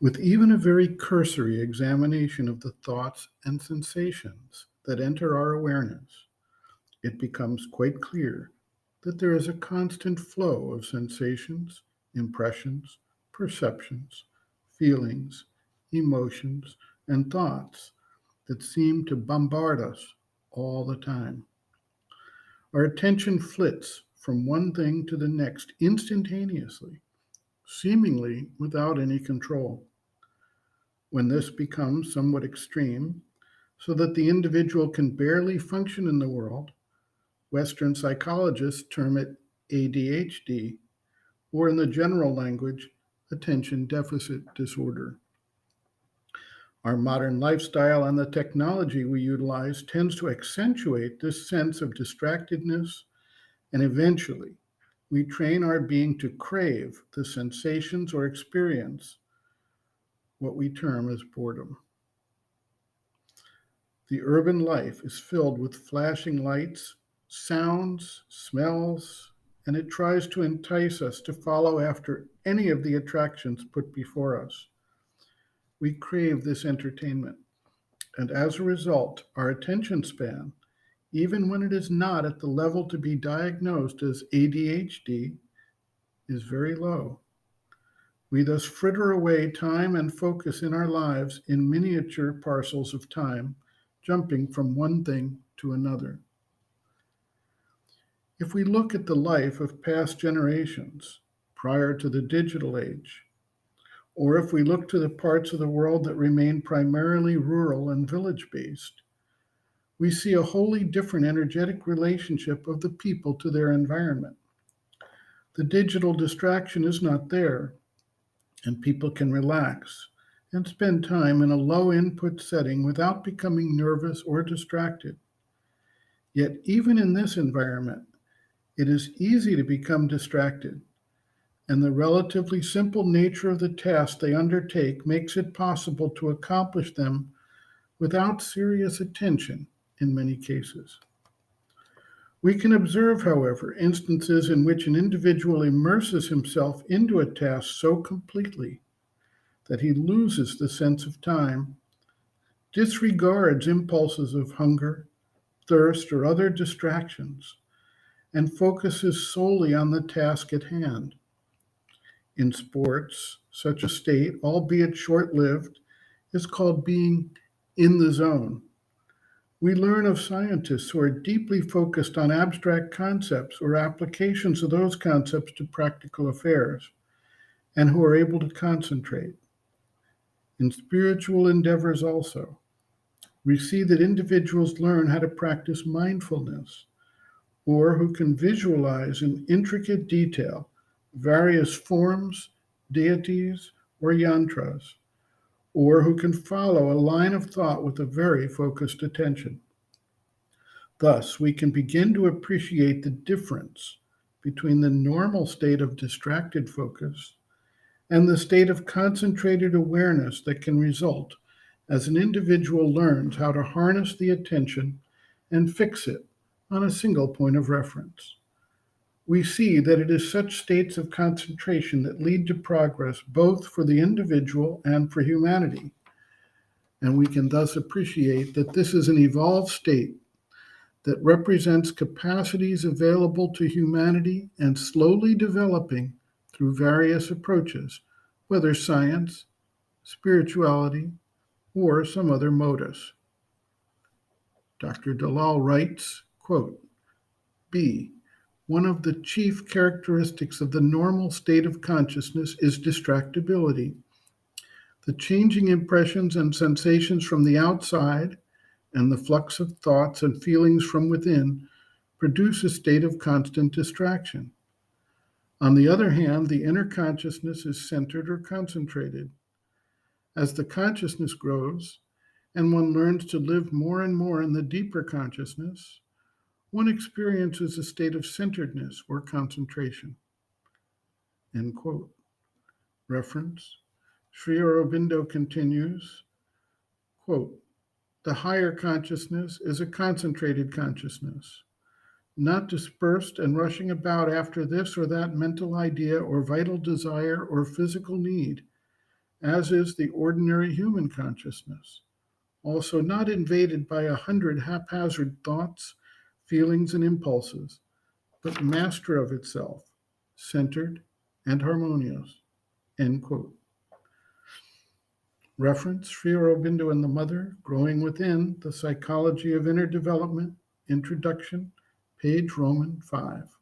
With even a very cursory examination of the thoughts and sensations that enter our awareness, it becomes quite clear that there is a constant flow of sensations, impressions, perceptions, feelings, emotions, and thoughts that seem to bombard us all the time. Our attention flits from one thing to the next instantaneously, seemingly without any control. When this becomes somewhat extreme, so that the individual can barely function in the world, Western psychologists term it ADHD, or in the general language, attention deficit disorder. Our modern lifestyle and the technology we utilize tends to accentuate this sense of distractedness, and eventually we train our being to crave the sensations or experience what we term as boredom. The urban life is filled with flashing lights, sounds, smells, and it tries to entice us to follow after any of the attractions put before us. We crave this entertainment, and as a result, our attention span, even when it is not at the level to be diagnosed as ADHD, is very low. We thus fritter away time and focus in our lives in miniature parcels of time, jumping from one thing to another. If we look at the life of past generations prior to the digital age, or if we look to the parts of the world that remain primarily rural and village based, we see a wholly different energetic relationship of the people to their environment. The digital distraction is not there, and people can relax and spend time in a low input setting without becoming nervous or distracted. Yet, even in this environment, it is easy to become distracted, and the relatively simple nature of the task they undertake makes it possible to accomplish them without serious attention in many cases. We can observe, however, instances in which an individual immerses himself into a task so completely that he loses the sense of time, disregards impulses of hunger, thirst, or other distractions, and focuses solely on the task at hand. In sports, such a state, albeit short lived, is called being in the zone. We learn of scientists who are deeply focused on abstract concepts or applications of those concepts to practical affairs, and who are able to concentrate. In spiritual endeavors also, we see that individuals learn how to practice mindfulness, or who can visualize in intricate detail various forms, deities, or yantras, or who can follow a line of thought with a very focused attention. Thus, we can begin to appreciate the difference between the normal state of distracted focus and the state of concentrated awareness that can result as an individual learns how to harness the attention and fix it on a single point of reference. We see that it is such states of concentration that lead to progress both for the individual and for humanity, and we can thus appreciate that this is an evolved state that represents capacities available to humanity and slowly developing through various approaches, whether science, spirituality, or some other modus. Dr. Dalal writes, quote, B. One of the chief characteristics of the normal state of consciousness is distractibility. The changing impressions and sensations from the outside and the flux of thoughts and feelings from within produce a state of constant distraction. On the other hand, the inner consciousness is centered or concentrated. As the consciousness grows, and one learns to live more and more in the deeper consciousness, one experiences a state of centeredness or concentration. End quote. Reference. Sri Aurobindo continues, quote, the higher consciousness is a concentrated consciousness, not dispersed and rushing about after this or that mental idea or vital desire or physical need, as is the ordinary human consciousness, also not invaded by 100 haphazard thoughts, feelings, and impulses, but master of itself, centered and harmonious. End quote. Reference Sri Aurobindo and the Mother, Growing Within, The Psychology of Inner Development, Introduction, page Roman 5.